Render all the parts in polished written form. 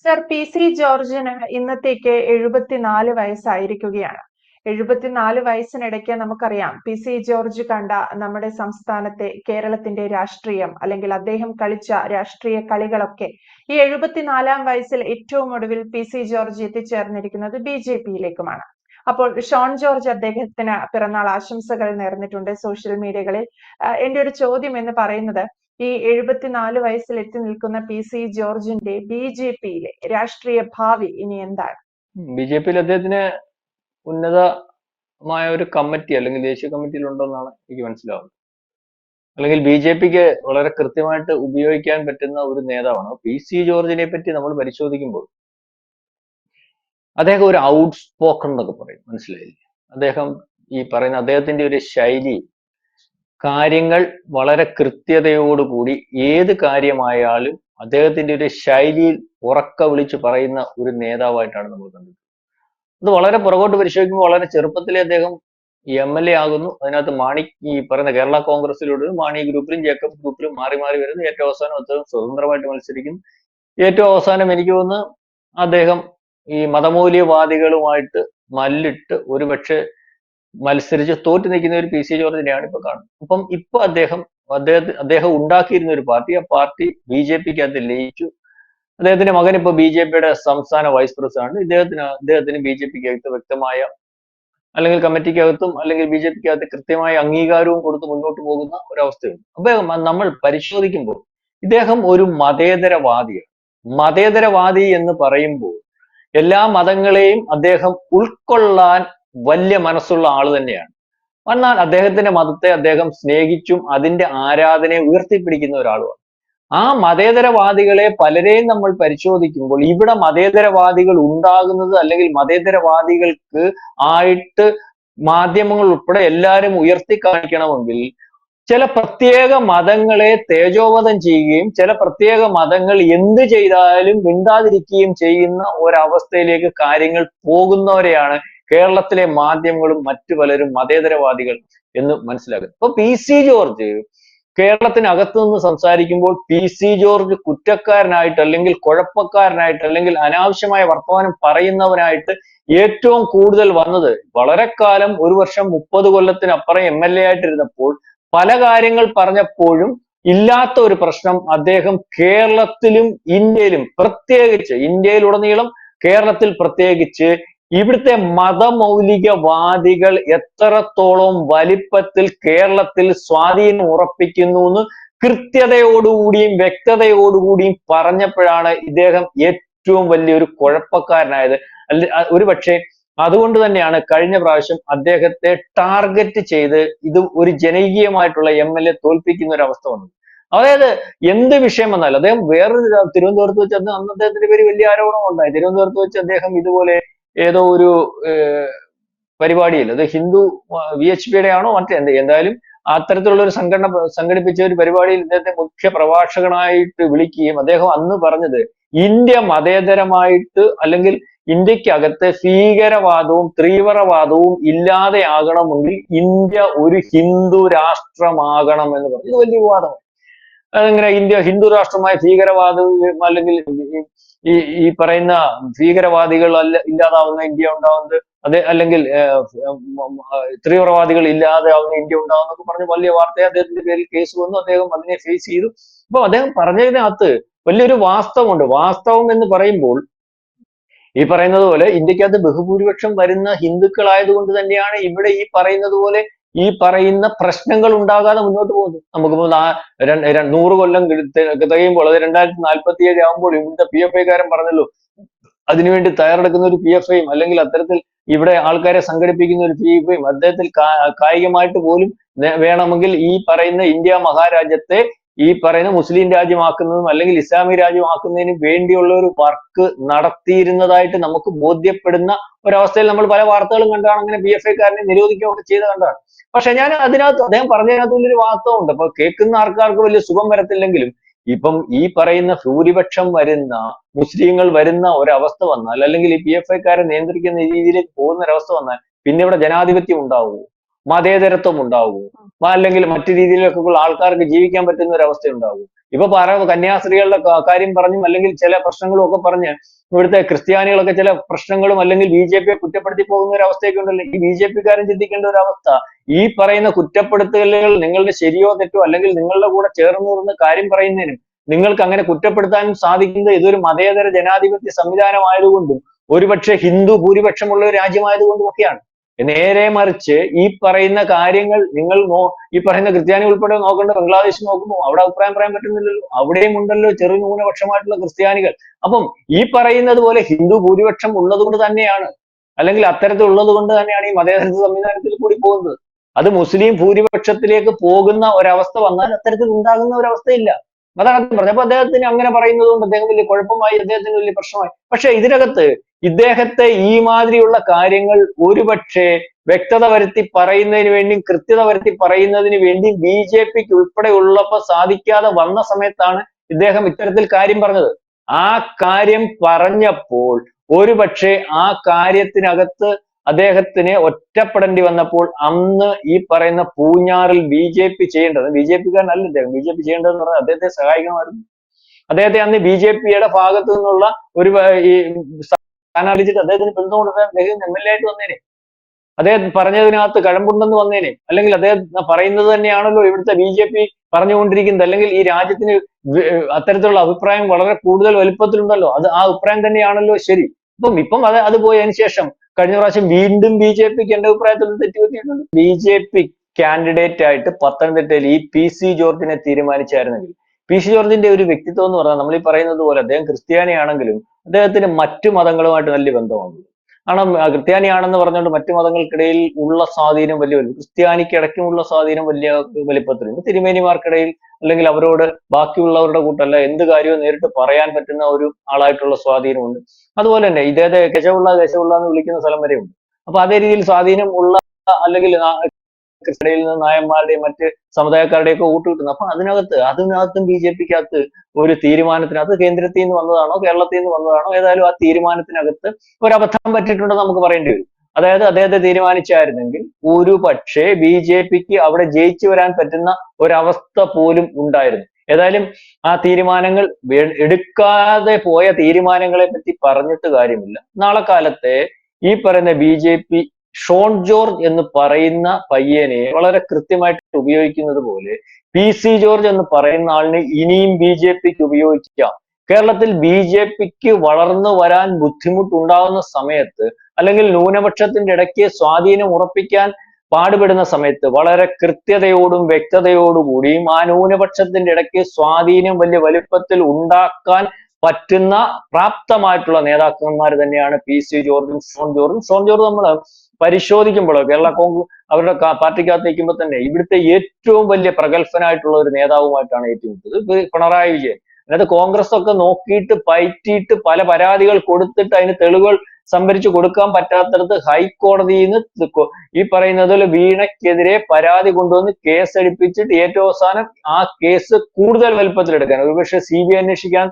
Sir PC. ജോർജിന് ഇന്നത്തേക്ക് 74 വയസ്സായിരിക്കുകയാണ്. 74 വയസ്സിനിടയ്ക്ക് നമുക്കറിയാം പി.സി. ജോർജ് കണ്ട നമ്മുടെ സംസ്ഥാനത്തെ കേരളത്തിന്റെ രാഷ്ട്രീയം അല്ലെങ്കിൽ അദ്ദേഹം കളിച്ച രാഷ്ട്രീയ കളികളൊക്കെ ഈ 74-ാം വയസ്സിൽ ഏറ്റവും ഒടുവിൽ പി.സി. ജോർജ് എത്തിച്ചേർന്നിരിക്കുന്നത് ബി.ജെ.പിയിലേക്കുമാണ്. അപ്പോൾ ഷോൺ ജോർജ് അദ്ദേഹത്തിന് പിറന്നാൾ ആശംസകൾ നേർന്നിട്ടുണ്ട് സോഷ്യൽ മീഡിയകളിൽ. എന്റെ ഒരു ചോദ്യം എന്ന് പറയുന്നത്, ഈ 74 വയസ്സിൽ എത്തി നിൽക്കുന്ന പി.സി. ജോർജിന്റെ ബി.ജെ.പിയിലെ രാഷ്ട്രീയ ഭാവി ഇനി എന്താണ്? ബി.ജെ.പിയിൽ അദ്ദേഹത്തിന് ഉന്നതമായ ഒരു കമ്മിറ്റി അല്ലെങ്കിൽ ദേശീയ കമ്മിറ്റിയിൽ ഉണ്ടെന്നാണ് എനിക്ക് മനസ്സിലാവുന്നത്. അല്ലെങ്കിൽ ബി.ജെ.പിക്ക് വളരെ കൃത്യമായിട്ട് ഉപയോഗിക്കാൻ പറ്റുന്ന ഒരു നേതാവാണ്. പി.സി. ജോർജിനെ പറ്റി നമ്മൾ പരിശോധിക്കുമ്പോൾ അദ്ദേഹം ഒരു ഔട്ട് സ്പോക്കൺ എന്നൊക്കെ പറയും, മനസ്സിലായില്ലേ? അദ്ദേഹം ഈ പറയുന്ന അദ്ദേഹത്തിന്റെ ഒരു ശൈലി, കാര്യങ്ങൾ വളരെ കൃത്യതയോടുകൂടി ഏത് കാര്യമായാലും അദ്ദേഹത്തിന്റെ ഒരു ശൈലിയിൽ ഉറക്ക വിളിച്ച് പറയുന്ന ഒരു നേതാവായിട്ടാണ് നമ്മൾ കണ്ടത്. അത് വളരെ പുറകോട്ട് പരിശോധിക്കുമ്പോൾ വളരെ ചെറുപ്പത്തിലെ അദ്ദേഹം MLA ആകുന്നു. അതിനകത്ത് മാണി, ഈ പറയുന്ന കേരള കോൺഗ്രസിലൂടെ മാണി ഗ്രൂപ്പിലും ജേക്കബ് ഗ്രൂപ്പിലും മാറി മാറി വരുന്നു. ഏറ്റവും അവസാനം അദ്ദേഹം സ്വതന്ത്രമായിട്ട് മത്സരിക്കുന്നു. ഏറ്റവും അവസാനം എനിക്ക് തോന്നുന്നു അദ്ദേഹം ഈ മതമൂല്യവാദികളുമായിട്ട് മല്ലിട്ട് ഒരുപക്ഷെ മത്സരിച്ച് തോറ്റു നിൽക്കുന്ന ഒരു പി.സി. ജോർജിനെയാണ് ഇപ്പൊ കാണുന്നത്. അപ്പം ഇപ്പൊ അദ്ദേഹം ഉണ്ടാക്കിയിരുന്ന ഒരു പാർട്ടി, ആ പാർട്ടി ബി.ജെ.പിക്ക് അകത്ത് ലയിച്ചു. അദ്ദേഹത്തിന്റെ മകൻ ഇപ്പൊ ബി.ജെ.പിയുടെ സംസ്ഥാന വൈസ് പ്രസിഡന്റ്. അദ്ദേഹത്തിന് ബി.ജെ.പിക്ക് അകത്ത് വ്യക്തമായ അല്ലെങ്കിൽ കമ്മിറ്റിക്കകത്തും അല്ലെങ്കിൽ ബി.ജെ.പിക്ക് അകത്ത് കൃത്യമായ അംഗീകാരവും കൊടുത്ത് മുന്നോട്ട് പോകുന്ന ഒരവസ്ഥയുണ്ട്. അപ്പൊ നമ്മൾ പരിശോധിക്കുമ്പോൾ ഇദ്ദേഹം ഒരു മതേതരവാദിയാണ്. മതേതരവാദി എന്ന് പറയുമ്പോൾ എല്ലാ മതങ്ങളെയും അദ്ദേഹം ഉൾക്കൊള്ളാൻ വലിയ മനസ്സുള്ള ആള് തന്നെയാണ്. എന്നാൽ അദ്ദേഹത്തിന്റെ മതത്തെ അദ്ദേഹം സ്നേഹിച്ചും അതിന്റെ ആരാധനയെ ഉയർത്തിപ്പിടിക്കുന്ന ഒരാളുമാണ്. ആ മതേതരവാദികളെ പലരെയും നമ്മൾ പരിശോധിക്കുമ്പോൾ ഇവിടെ മതേതരവാദികൾ ഉണ്ടാകുന്നത് അല്ലെങ്കിൽ മതേതരവാദികൾക്ക് ആയിട്ട് മാധ്യമങ്ങൾ ഉൾപ്പെടെ എല്ലാവരും ഉയർത്തി കാണിക്കണമെങ്കിൽ ചില പ്രത്യേക മതങ്ങളെ തേജോവധം ചെയ്യുകയും ചില പ്രത്യേക മതങ്ങൾ എന്ത് ചെയ്താലും മിണ്ടാതിരിക്കുകയും ചെയ്യുന്ന ഒരവസ്ഥയിലേക്ക് കാര്യങ്ങൾ പോകുന്നവരെയാണ് കേരളത്തിലെ മാധ്യമങ്ങളും മറ്റു പലരും മതേതരവാദികൾ എന്ന് മനസ്സിലാക്കുന്നത്. ഇപ്പൊ പി.സി. ജോർജ് കേരളത്തിനകത്ത് നിന്ന് സംസാരിക്കുമ്പോൾ പി.സി. ജോർജ് കുറ്റക്കാരനായിട്ട് അല്ലെങ്കിൽ കുഴപ്പക്കാരനായിട്ട് അല്ലെങ്കിൽ അനാവശ്യമായ വർത്തമാനം പറയുന്നവനായിട്ട് ഏറ്റവും കൂടുതൽ വന്നത് വളരെ കാലം, 1 വർഷം 30 കൊല്ലത്തിനപ്പുറം MLA ആയിട്ടിരുന്നപ്പോൾ പല കാര്യങ്ങൾ പറഞ്ഞപ്പോഴും ഇല്ലാത്ത ഒരു പ്രശ്നം അദ്ദേഹം കേരളത്തിലും ഇന്ത്യയിലും പ്രത്യേകിച്ച് ഇന്ത്യയിലുടനീളം കേരളത്തിൽ പ്രത്യേകിച്ച് ഇവിടുത്തെ മതമൗലികവാദികൾ എത്രത്തോളം വലിപ്പത്തിൽ കേരളത്തിൽ സ്വാധീനം ഉറപ്പിക്കുന്നു എന്ന് കൃത്യതയോടുകൂടിയും വ്യക്തതയോടുകൂടിയും പറഞ്ഞപ്പോഴാണ് ഇദ്ദേഹം ഏറ്റവും വലിയൊരു കുഴപ്പക്കാരനായത്. ഒരുപക്ഷെ അതുകൊണ്ട് തന്നെയാണ് കഴിഞ്ഞ പ്രാവശ്യം അദ്ദേഹത്തെ ടാർഗറ്റ് ചെയ്ത് ഇത് ഒരു ജനകീയമായിട്ടുള്ള MLA തോൽപ്പിക്കുന്ന ഒരു അവസ്ഥ വന്നത്. അതായത് എന്ത് വിഷയം വന്നാലും അദ്ദേഹം വേറൊരു തിരുവനന്തപുരത്ത് വെച്ച് അന്ന് അദ്ദേഹത്തിന്റെ പേര് വലിയ ആരോപണം ഉണ്ടായി. തിരുവനന്തപുരത്ത് വെച്ച് അദ്ദേഹം ഇതുപോലെ ഏതോ ഒരു പരിപാടിയിൽ, അത് ഹിന്ദു VHPയുടെ ആണോ എന്തായാലും അത്തരത്തിലുള്ള ഒരു സംഘടിപ്പിച്ച ഒരു പരിപാടിയിൽ ഇദ്ദേഹത്തെ മുഖ്യ പ്രഭാഷകനായിട്ട് വിളിക്കുകയും അദ്ദേഹം അന്ന് പറഞ്ഞത് ഇന്ത്യ മതേതരമായിട്ട് അല്ലെങ്കിൽ ഇന്ത്യക്കകത്ത് ഭീകരവാദവും തീവ്രവാദവും ഇല്ലാതെയാകണമെങ്കിൽ ഇന്ത്യ ഒരു ഹിന്ദു രാഷ്ട്രമാകണം എന്ന് പറഞ്ഞു. ഇത് വലിയ വിവാദമാണ്. അതെങ്ങനെ ഇന്ത്യ ഹിന്ദു രാഷ്ട്രമായ ഭീകരവാദം അല്ലെങ്കിൽ ഈ പറയുന്ന ഭീകരവാദികൾ ഇല്ലാതാവുന്ന ഇന്ത്യ ഉണ്ടാവുന്നത്, അതെ, അല്ലെങ്കിൽ തീവ്രവാദികൾ ഇല്ലാതാവുന്ന ഇന്ത്യ ഉണ്ടാവുന്നൊക്കെ പറഞ്ഞ് വലിയ വാർത്തയെ അദ്ദേഹത്തിന്റെ പേരിൽ കേസ് വന്നു. അദ്ദേഹം അതിനെ ഫേസ് ചെയ്തു. അപ്പൊ അദ്ദേഹം പറഞ്ഞതിനകത്ത് വലിയൊരു വാസ്തവമുണ്ട്. വാസ്തവം എന്ന് പറയുമ്പോൾ ഈ പറയുന്നത് പോലെ ഇന്ത്യക്കകത്ത് ബഹുഭൂരിപക്ഷം വരുന്ന ഹിന്ദുക്കളായതുകൊണ്ട് തന്നെയാണ് ഇവിടെ ഈ പറയുന്നത് പോലെ ഈ പറയുന്ന പ്രശ്നങ്ങൾ ഉണ്ടാകാതെ മുന്നോട്ട് പോകുന്നത്. നമുക്കിപ്പോൾ 100 കൊല്ലം തികയുമ്പോൾ, അത് 2047 ആകുമ്പോൾ ഇവിടുത്തെ PFIക്കാരൻ പറഞ്ഞല്ലോ, അതിനുവേണ്ടി തയ്യാറെടുക്കുന്ന ഒരു PFIയും അല്ലെങ്കിൽ അത്തരത്തിൽ ഇവിടെ ആൾക്കാരെ സംഘടിപ്പിക്കുന്ന ഒരു PFIയും അദ്ദേഹത്തിൽ കായികമായിട്ട് പോലും വേണമെങ്കിൽ ഈ പറയുന്ന ഇന്ത്യ മഹാരാജ്യത്തെ ഈ പറയുന്ന മുസ്ലിം രാജ്യമാക്കുന്നതും അല്ലെങ്കിൽ ഇസ്ലാമിക് രാജ്യമാക്കുന്നതിന് വേണ്ടിയുള്ള ഒരു വർക്ക് നടത്തിയിരുന്നതായിട്ട് നമുക്ക് ബോധ്യപ്പെടുന്ന ഒരവസ്ഥയിൽ നമ്മൾ പല വാർത്തകളും കണ്ടാണ് അങ്ങനെ PFIക്കാരനെ നിരോധിക്കുകയൊക്കെ ചെയ്ത് കണ്ടാണ്. പക്ഷെ ഞാൻ അതിനകത്ത് അദ്ദേഹം പറഞ്ഞതിനകത്ത് വലിയൊരു വാസ്തവമുണ്ട്. അപ്പൊ കേൾക്കുന്ന ആൾക്കാർക്ക് വലിയ സുഖം വരത്തില്ലെങ്കിലും ഇപ്പം ഈ പറയുന്ന ഭൂരിപക്ഷം വരുന്ന മുസ്ലിങ്ങൾ വരുന്ന ഒരവസ്ഥ വന്നാൽ അല്ലെങ്കിൽ ഈ PFIക്കാരെ നിയന്ത്രിക്കുന്ന രീതിയിലേക്ക് പോകുന്ന ഒരവസ്ഥ വന്നാൽ പിന്നെ ഇവിടെ ജനാധിപത്യം ഉണ്ടാവുമോ? മതേതരത്വം ഉണ്ടാകുമോ? അല്ലെങ്കിൽ മറ്റു രീതിയിലൊക്കെ ഉള്ള ആൾക്കാർക്ക് ജീവിക്കാൻ പറ്റുന്ന ഒരു അവസ്ഥ ഉണ്ടാകും. ഇപ്പൊ കന്യാസ്ത്രീകളുടെ കാര്യം പറഞ്ഞും അല്ലെങ്കിൽ ചില പ്രശ്നങ്ങളും ഒക്കെ പറഞ്ഞ് ഇവിടുത്തെ ക്രിസ്ത്യാനികളൊക്കെ ചില പ്രശ്നങ്ങളും അല്ലെങ്കിൽ BJP-യെ കുറ്റപ്പെടുത്തി പോകുന്ന ഒരു അവസ്ഥയൊക്കെ ഉണ്ടല്ലോ. ഈ BJP-കാരൻ ചിന്തിക്കേണ്ട ഒരു അവസ്ഥ, ഈ പറയുന്ന കുറ്റപ്പെടുത്തലുകൾ നിങ്ങളുടെ ശരിയോ തെറ്റോ അല്ലെങ്കിൽ നിങ്ങളുടെ കൂടെ ചേർന്ന് നിന്ന് കാര്യം പറയുന്നതിനും നിങ്ങൾക്ക് അങ്ങനെ കുറ്റപ്പെടുത്താനും സാധിക്കുന്നത് ഇതൊരു മതേതര ജനാധിപത്യ സംവിധാനമായതുകൊണ്ടും ഒരുപക്ഷെ ഹിന്ദു ഭൂരിപക്ഷമുള്ള ഒരു രാജ്യമായതുകൊണ്ടും ഒക്കെയാണ്. നേരെ മറിച്ച് ഈ പറയുന്ന കാര്യങ്ങൾ നിങ്ങൾ ഈ പറയുന്ന ക്രിസ്ത്യാനി ഉൾപ്പെടെ നോക്കേണ്ട ബംഗ്ലാദേശ് നോക്കുമ്പോൾ അവിടെ അഭിപ്രായം പറയാൻ പറ്റുന്നില്ലല്ലോ. അവിടെയും ഉണ്ടല്ലോ ചെറു ന്യൂനപക്ഷമായിട്ടുള്ള ക്രിസ്ത്യാനികൾ. അപ്പം ഈ പറയുന്നത് പോലെ ഹിന്ദു ഭൂരിപക്ഷം ഉള്ളത് കൊണ്ട് തന്നെയാണ്, അല്ലെങ്കിൽ അത്തരത്തിലുള്ളത് കൊണ്ട് തന്നെയാണ് ഈ മതേതര സംവിധാനത്തിൽ കൂടി പോകുന്നത്. അത് മുസ്ലിം ഭൂരിപക്ഷത്തിലേക്ക് പോകുന്ന ഒരവസ്ഥ വന്നാൽ അത്തരത്തിൽ ഉണ്ടാകുന്ന ഒരവസ്ഥയില്ല. അതാണ് അദ്ദേഹം പറഞ്ഞത്. അപ്പൊ അദ്ദേഹത്തിന് അങ്ങനെ പറയുന്നത് കൊണ്ട് അദ്ദേഹം വലിയ കുഴപ്പമായി, അദ്ദേഹത്തിന് വലിയ പ്രശ്നമായി. പക്ഷെ ഇതിനകത്ത് ഇദ്ദേഹത്തെ ഈ മാതിരിയുള്ള കാര്യങ്ങൾ ഒരുപക്ഷെ വ്യക്തത വരുത്തി പറയുന്നതിന് വേണ്ടിയും കൃത്യത വരുത്തി പറയുന്നതിന് വേണ്ടിയും BJP-ക്ക് ഉൾപ്പെടെ ഉള്ളപ്പോൾ സാധിക്കാതെ വന്ന സമയത്താണ് ഇദ്ദേഹം ഇത്തരത്തിൽ കാര്യം പറഞ്ഞത്. ആ കാര്യം പറഞ്ഞപ്പോൾ ഒരുപക്ഷെ ആ കാര്യത്തിനകത്ത് അദ്ദേഹത്തിന് ഒറ്റപ്പെടേണ്ടി വന്നപ്പോൾ അന്ന് ഈ പറയുന്ന പൂഞ്ഞാറിൽ BJP ചെയ്യേണ്ടത്, BJP-കാരനല്ല ഇദ്ദേഹം, BJP ചെയ്യേണ്ടതെന്ന് പറഞ്ഞാൽ അദ്ദേഹത്തെ സഹായിക്കണമായിരുന്നു. അദ്ദേഹത്തെ അന്ന് BJP-യുടെ ഭാഗത്തു നിന്നുള്ള ഒരു ഈ സ്ഥാനാർത്ഥിച്ചിട്ട് അദ്ദേഹത്തിന് പിന്തുണ കൊടുക്കാൻ അദ്ദേഹം MLA ആയിട്ട് വന്നേനെ. അദ്ദേഹം പറഞ്ഞതിനകത്ത് കഴമ്പുണ്ടെന്ന് വന്നേനെ. അല്ലെങ്കിൽ അദ്ദേഹം പറയുന്നത് തന്നെയാണല്ലോ ഇവിടുത്തെ BJP പറഞ്ഞുകൊണ്ടിരിക്കുന്നത്. അല്ലെങ്കിൽ ഈ രാജ്യത്തിന് അത്തരത്തിലുള്ള അഭിപ്രായം വളരെ കൂടുതൽ വലുപ്പത്തിലുണ്ടല്ലോ, അത് ആ അഭിപ്രായം തന്നെയാണല്ലോ ശരി. ഇപ്പം അത് പോയതിനു ശേഷം കഴിഞ്ഞ പ്രാവശ്യം വീണ്ടും BJP-ക്ക് എന്റെ അഭിപ്രായത്തിൽ തെറ്റുപറ്റിയിട്ടുണ്ട്. BJP കാൻഡിഡേറ്റ് ആയിട്ട് പത്തനംതിട്ടയിൽ ഈ PC ജോർജിനെ തീരുമാനിച്ചായിരുന്നെങ്കിൽ, PC ജോർജിന്റെ ഒരു വ്യക്തിത്വം എന്ന് പറഞ്ഞാൽ നമ്മൾ ഈ പറയുന്നത് പോലെ അദ്ദേഹം ക്രിസ്ത്യാനിയാണെങ്കിലും അദ്ദേഹത്തിന് മറ്റു മതങ്ങളുമായിട്ട് വലിയ ബന്ധമാണ്. കാരണം ക്രിസ്ത്യാനിയാണെന്ന് പറഞ്ഞുകൊണ്ട് മറ്റു മതങ്ങൾക്കിടയിൽ ഉള്ള സ്വാധീനം വലിയ ക്രിസ്ത്യാനിക്ക് ഇടയ്ക്കുമുള്ള സ്വാധീനം വലിയ വലിപ്പത്തിലുണ്ട്. തിരുമേനിമാർക്കിടയിൽ അല്ലെങ്കിൽ അവരോട് ബാക്കിയുള്ളവരുടെ കൂട്ടല്ല എന്ത് കാര്യവും നേരിട്ട് പറയാൻ പറ്റുന്ന ഒരു ആളായിട്ടുള്ള സ്വാധീനമുണ്ട്. അതുപോലെ തന്നെ ഇദ്ദേഹത്തെ കെശവുള്ള എന്ന് വിളിക്കുന്ന സ്ഥലം വരെയുണ്ട്. അപ്പൊ അതേ രീതിയിൽ സ്വാധീനം ഉള്ള അല്ലെങ്കിൽ ക്രിസ്ത്യനിൽ നിന്ന് നായന്മാരുടെയും മറ്റ് സമുദായക്കാരുടെയും ഒക്കെ വോട്ട് കിട്ടുന്നു. അപ്പൊ അതിനകത്തും BJP-ക്കകത്ത് ഒരു തീരുമാനത്തിന്, അത് കേന്ദ്രത്തിൽ നിന്ന് വന്നതാണോ കേരളത്തിൽ നിന്ന് വന്നതാണോ, ഏതായാലും ആ തീരുമാനത്തിനകത്ത് ഒരു അബദ്ധം പറ്റിയിട്ടുണ്ടെന്ന് നമുക്ക് പറയേണ്ടി വരും. അതായത് അദ്ദേഹത്തെ തീരുമാനിച്ചായിരുന്നെങ്കിൽ ഒരു പക്ഷേ BJP-ക്ക് അവിടെ ജയിച്ചു വരാൻ പറ്റുന്ന ഒരവസ്ഥ പോലും ഉണ്ടായിരുന്നു. ഏതായാലും ആ തീരുമാനങ്ങൾ എടുക്കാതെ പോയ തീരുമാനങ്ങളെ പറ്റി പറഞ്ഞിട്ട് കാര്യമില്ല. നാളെ കാലത്തെ ഈ പറയുന്ന BJP ഷോൺ ജോർജ് എന്ന് പറയുന്ന പയ്യനെ വളരെ കൃത്യമായിട്ട് ഉപയോഗിക്കുന്നത് പോലെ PC ജോർജ് എന്ന് പറയുന്ന ആളിനെ ഇനിയും BJP-ക്ക് ഉപയോഗിക്കാം. കേരളത്തിൽ BJP-ക്ക് വളർന്നു വരാൻ ബുദ്ധിമുട്ടുണ്ടാകുന്ന സമയത്ത് അല്ലെങ്കിൽ ന്യൂനപക്ഷത്തിന്റെ ഇടയ്ക്ക് സ്വാധീനം ഉറപ്പിക്കാൻ പാടുപെടുന്ന സമയത്ത് വളരെ കൃത്യതയോടും വ്യക്തതയോടുകൂടിയും ആ ന്യൂനപക്ഷത്തിന്റെ ഇടയ്ക്ക് സ്വാധീനം വലിയ വലുപ്പത്തിൽ ഉണ്ടാക്കാൻ പറ്റുന്ന പ്രാപ്തമായിട്ടുള്ള നേതാക്കന്മാർ തന്നെയാണ് PC ജോർജും ഷോൺ ജോർജും. ഷോൺ ജോർജ് നമ്മൾ പരിശോധിക്കുമ്പോൾ കേരള കോൺഗ്രസ് അവരുടെ പാർട്ടിക്കകത്ത് നിൽക്കുമ്പോൾ തന്നെ ഇവിടുത്തെ ഏറ്റവും വലിയ പ്രഗത്ഭനായിട്ടുള്ള ഒരു നേതാവുമായിട്ടാണ് ഏറ്റുമുട്ടത് പിണറായി വിജയൻ. അതിനകത്ത് കോൺഗ്രസ് ഒക്കെ നോക്കിയിട്ട് പയറ്റിയിട്ട് പല പരാതികൾ കൊടുത്തിട്ട് അതിന് തെളിവുകൾ സംഭരിച്ചു കൊടുക്കാൻ പറ്റാത്തടത്ത് ഹൈക്കോടതിയിൽ നിന്ന് ഈ പറയുന്നതിൽ വീണയ്ക്കെതിരെ പരാതി കൊണ്ടുവന്ന് കേസ് എടുപ്പിച്ചിട്ട് ഏറ്റവും അവസാനം ആ കേസ് കൂടുതൽ വലുപ്പത്തിലെടുക്കാൻ, ഒരുപക്ഷെ CBI അന്വേഷിക്കാൻ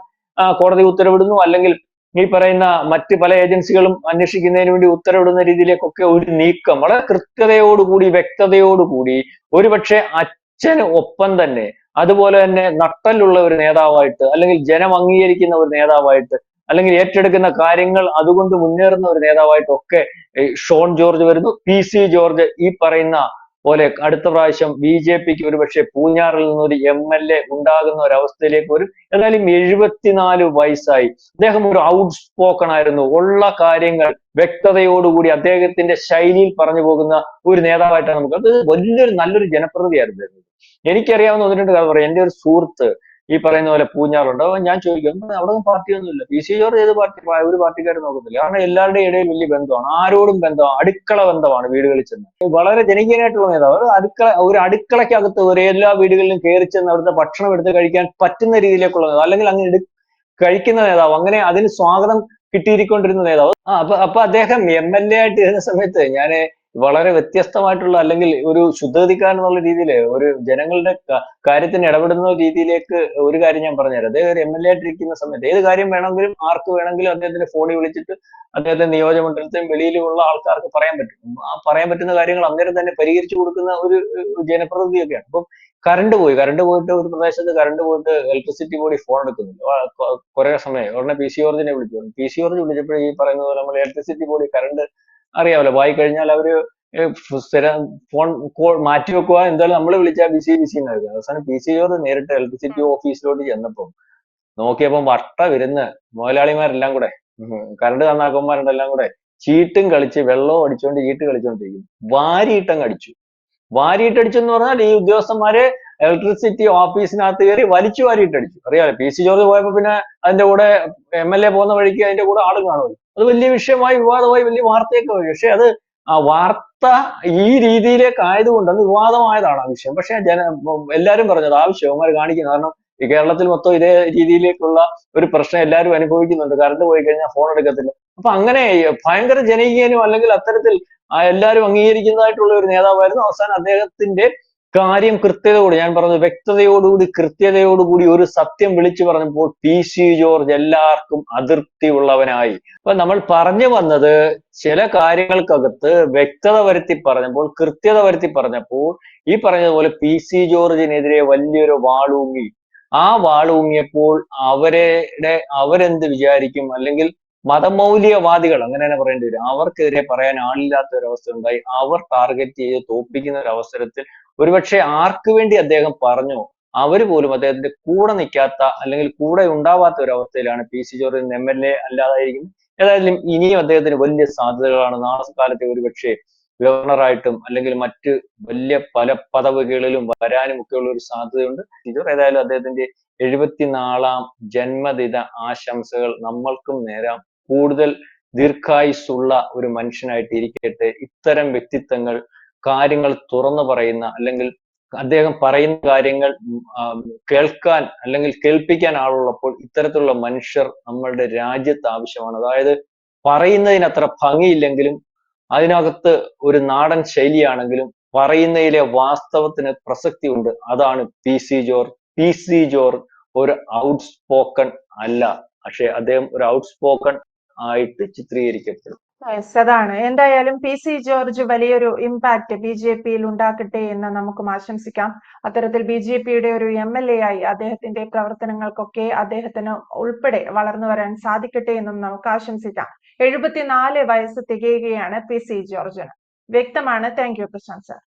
കോടതി ഉത്തരവിടുന്നു, അല്ലെങ്കിൽ ഈ പറയുന്ന മറ്റ് പല ഏജൻസികളും അന്വേഷിക്കുന്നതിന് വേണ്ടി ഉത്തരവിടുന്ന രീതിയിലേക്കൊക്കെ ഒരു നീക്കം വളരെ കൃത്യതയോടുകൂടി വ്യക്തതയോടുകൂടി ഒരുപക്ഷെ അച്ഛന് ഒപ്പം തന്നെ അതുപോലെ തന്നെ നട്ടലുള്ള ഒരു നേതാവായിട്ട് അല്ലെങ്കിൽ ജനം അംഗീകരിക്കുന്ന ഒരു നേതാവായിട്ട് അല്ലെങ്കിൽ ഏറ്റെടുക്കുന്ന കാര്യങ്ങൾ അതുകൊണ്ട് മുന്നേറുന്ന ഒരു നേതാവായിട്ടൊക്കെ ഷോൺ ജോർജ് വരുന്നു. PC ജോർജ് ഈ പറയുന്ന പോലെ അടുത്ത പ്രാവശ്യം BJP-ക്ക് ഒരുപക്ഷെ പൂഞ്ഞാറിൽ നിന്നൊരു MLA ഉണ്ടാകുന്ന ഒരവസ്ഥയിലേക്ക് വരും. ഏതായാലും 74 വയസ്സായി. അദ്ദേഹം ഒരു ഔട്ട് സ്പോക്കൺ ആയിരുന്നു. ഉള്ള കാര്യങ്ങൾ വ്യക്തതയോടുകൂടി അദ്ദേഹത്തിന്റെ ശൈലിയിൽ പറഞ്ഞു പോകുന്ന ഒരു നേതാവായിട്ടാണ് നമുക്ക് അത് വലിയൊരു നല്ലൊരു ജനപ്രതിനിധിയായിരുന്നു. എനിക്കറിയാവുന്ന ഒന്ന് രണ്ട് കഥ പറയാം. എന്റെ ഒരു സുഹൃത്ത് ഈ പറയുന്ന പോലെ പൂഞ്ഞാറുണ്ട്. അപ്പൊ ഞാൻ ചോദിക്കും അവിടെ പാർട്ടിയൊന്നുമില്ല. PC ജോർജ് ഏത് പാർട്ടി? ഒരു പാർട്ടിക്കാരും നോക്കത്തില്ല. കാരണം എല്ലാവരുടെയും ഇടയിൽ വലിയ ബന്ധമാണ്, ആരോടും ബന്ധമാണ്, അടുക്കള ബന്ധമാണ്. വീടുകളിൽ ചെന്ന് വളരെ ജനകീയനായിട്ടുള്ള നേതാവ്. ഒരു അടുക്കളയ്ക്കകത്ത് എല്ലാ വീടുകളിലും കയറി ചെന്ന് അവിടുത്തെ ഭക്ഷണം എടുത്ത് കഴിക്കാൻ പറ്റുന്ന രീതിയിലേക്കുള്ള നേതാവ്, അല്ലെങ്കിൽ അങ്ങനെ കഴിക്കുന്ന നേതാവ്, അങ്ങനെ അതിന് സ്വാഗതം കിട്ടിയിരിക്കൊണ്ടിരുന്ന നേതാവ്. അപ്പൊ അദ്ദേഹം MLA ആയിട്ട് ഇരുന്ന സമയത്ത് ഞാൻ വളരെ വ്യത്യസ്തമായിട്ടുള്ള അല്ലെങ്കിൽ ഒരു ശുദ്ധഗതിക്കാരൻ എന്നുള്ള രീതിയിൽ ഒരു ജനങ്ങളുടെ കാര്യത്തിന് ഇടപെടുന്ന രീതിയിലേക്ക് ഒരു കാര്യം ഞാൻ പറഞ്ഞുതരാം. അദ്ദേഹം ഒരു MLA ആയിട്ടിരിക്കുന്ന സമയത്ത് ഏത് കാര്യം വേണമെങ്കിലും ആർക്ക് വേണമെങ്കിലും അദ്ദേഹത്തിന്റെ ഫോണിൽ വിളിച്ചിട്ട് അദ്ദേഹത്തെ നിയോജകമണ്ഡലത്തിലും വെളിയിലുമുള്ള ആൾക്കാർക്ക് പറയാൻ പറ്റും. ആ പറയാൻ പറ്റുന്ന കാര്യങ്ങൾ അന്നേരം തന്നെ പരിഹരിച്ചു കൊടുക്കുന്ന ഒരു ജനപ്രതിനിധിയൊക്കെയാണ്. അപ്പം കറണ്ട് പോയിട്ട് ഒരു പ്രദേശത്ത് കറണ്ട് പോയിട്ട് ഇലക്ട്രിസിറ്റി ബോർഡിൽ ഫോൺ എടുക്കുന്നില്ല. കുറെ സമയം ഉടനെ PC ജോർജിനെ വിളിച്ചു. PC ജോർജ് വിളിച്ചപ്പോൾ ഈ പറയുന്ന പോലെ നമ്മൾ ഇലക്ട്രിസിറ്റി ബോർഡിൽ കറണ്ട് അറിയാമല്ലോ, പോയി കഴിഞ്ഞാൽ അവര് സ്ഥിരം ഫോൺ കോൾ മാറ്റി വെക്കുക, എന്തായാലും നമ്മൾ വിളിച്ചാൽ ബിസി എന്നായിരിക്കും. അവസാനം PC ജോർജ് നേരിട്ട് ഇലക്ട്രിസിറ്റി ഓഫീസിലോട്ട് ചെന്നപ്പം നോക്കിയപ്പം വരുന്ന മുതലാളിമാരെല്ലാം കൂടെ കറണ്ട് നന്നാക്കന്മാരുണ്ടെല്ലാം കൂടെ ചീട്ടും കളിച്ച് വെള്ളവും അടിച്ചുകൊണ്ട് ചീട്ട് കളിച്ചുകൊണ്ടിരിക്കുന്നു. വാരിയിട്ടങ്ങ് അടിച്ചു. വാരിയിട്ടടിച്ചെന്ന് പറഞ്ഞാൽ ഈ ഉദ്യോഗസ്ഥന്മാരെ ഇലക്ട്രിസിറ്റി ഓഫീസിനകത്ത് കയറി വലിച്ചു വാരിയിട്ടടിച്ചു. അറിയാലോ, PC ജോർജ് പോയപ്പോ പിന്നെ അതിന്റെ കൂടെ MLA പോകുന്ന വഴിക്ക് അതിന്റെ കൂടെ ആളും കാണുമല്ലോ. അത് വലിയ വിഷയമായി, വിവാദമായി, വലിയ വാർത്തയൊക്കെ വരും. പക്ഷെ അത് ആ വാർത്ത ഈ രീതിയിലേക്ക് ആയതുകൊണ്ട് അത് വിവാദമായതാണ് ആ വിഷയം. പക്ഷെ എല്ലാരും പറഞ്ഞത് ആവശ്യം അവന്മാർ കാണിക്കുന്നു. കാരണം ഈ കേരളത്തിൽ മൊത്തം ഇതേ രീതിയിലേക്കുള്ള ഒരു പ്രശ്നം എല്ലാവരും അനുഭവിക്കുന്നുണ്ട്. കറണ്ട് പോയി കഴിഞ്ഞാൽ ഫോൺ എടുക്കത്തില്ല. അപ്പൊ അങ്ങനെ ഭയങ്കര ജനകീയനും അല്ലെങ്കിൽ അത്തരത്തിൽ എല്ലാവരും അംഗീകരിക്കുന്നതായിട്ടുള്ള ഒരു നേതാവായിരുന്നു. അവസാനം അദ്ദേഹത്തിന്റെ കാര്യം കൃത്യതയോട്, ഞാൻ പറഞ്ഞത് വ്യക്തതയോടുകൂടി കൃത്യതയോടുകൂടി ഒരു സത്യം വിളിച്ചു പറഞ്ഞപ്പോൾ PC ജോർജ് എല്ലാവർക്കും അതൃപ്തി ഉള്ളവനായി. അപ്പൊ നമ്മൾ പറഞ്ഞു വന്നത് ചില കാര്യങ്ങൾക്കകത്ത് വ്യക്തത വരുത്തി പറഞ്ഞപ്പോൾ, കൃത്യത വരുത്തി പറഞ്ഞപ്പോൾ ഈ പറഞ്ഞതുപോലെ PC ജോർജിനെതിരെ വലിയൊരു വാളൂങ്ങി. ആ വാളൂങ്ങിയപ്പോൾ അവരെന്ത് വിചാരിക്കും, അല്ലെങ്കിൽ മതമൗലികവാദികൾ അങ്ങനെ തന്നെ പറയേണ്ടി വരും, അവർക്കെതിരെ പറയാൻ ആളില്ലാത്ത ഒരു അവസ്ഥ ഉണ്ടായി. അവർ ടാർഗറ്റ് ചെയ്ത് തോൽപ്പിക്കുന്ന ഒരു അവസരത്തിൽ ഒരുപക്ഷെ ആർക്ക് വേണ്ടി അദ്ദേഹം പറഞ്ഞോ അവര് പോലും അദ്ദേഹത്തിന്റെ കൂടെ നിൽക്കാത്ത അല്ലെങ്കിൽ കൂടെ ഉണ്ടാവാത്ത ഒരു അവസ്ഥയിലാണ് PC ജോർജ് MLA അല്ലാതായിരിക്കുന്നത്. ഏതായാലും ഇനിയും അദ്ദേഹത്തിന് വലിയ സാധ്യതകളാണ്. നാളെ കാലത്തെ ഒരുപക്ഷെ ഗവർണറായിട്ടും അല്ലെങ്കിൽ മറ്റ് വലിയ പല പദവികളിലും വരാനും ഒക്കെയുള്ള ഒരു സാധ്യതയുണ്ട്. ഏതായാലും അദ്ദേഹത്തിന്റെ 74ാം ജന്മദിന ആശംസകൾ നമ്മൾക്കും നേരാം. കൂടുതൽ ദീർഘായുസ്സുള്ള ഒരു മനുഷ്യനായിട്ട് ഇരിക്കട്ടെ. ഇത്തരം വ്യക്തിത്വങ്ങൾ കാര്യങ്ങൾ തുറന്നു പറയുന്ന, അല്ലെങ്കിൽ അദ്ദേഹം പറയുന്ന കാര്യങ്ങൾ കേൾക്കാൻ അല്ലെങ്കിൽ കേൾപ്പിക്കാൻ ആളുള്ളപ്പോൾ ഇത്തരത്തിലുള്ള മനുഷ്യർ നമ്മളുടെ രാജ്യത്ത് ആവശ്യമാണ്. അതായത് പറയുന്നതിനത്ര ഭംഗിയില്ലെങ്കിലും അതിനകത്ത് ഒരു നാടൻ ശൈലിയാണെങ്കിലും പറയുന്നതിലെ വാസ്തവത്തിന് പ്രസക്തി ഉണ്ട്. അതാണ് PC ജോർജ്. PC ജോർജ് ഒരു ഔട്ട്സ്പോക്കൺ അല്ല, പക്ഷെ അദ്ദേഹം ഒരു ഔട്ട്സ്പോക്കൺ ആയിട്ട് ചിത്രീകരിക്കപ്പെടും. അതാണ്. എന്തായാലും PC ജോർജ് വലിയൊരു ഇമ്പാക്ട് BJP-യിൽ ഉണ്ടാക്കട്ടെ എന്ന് നമുക്കും ആശംസിക്കാം. അത്തരത്തിൽ BJP-യുടെ ഒരു MLA ആയി അദ്ദേഹത്തിന്റെ പ്രവർത്തനങ്ങൾക്കൊക്കെ അദ്ദേഹത്തിന് ഉൾപ്പെടെ വളർന്നു വരാൻ സാധിക്കട്ടെ എന്നും നമുക്ക് ആശംസിക്കാം. 74 വയസ്സ് തികയുകയാണ് PC ജോർജിന്. വ്യക്തമാണ്. Thank you Prashant sir.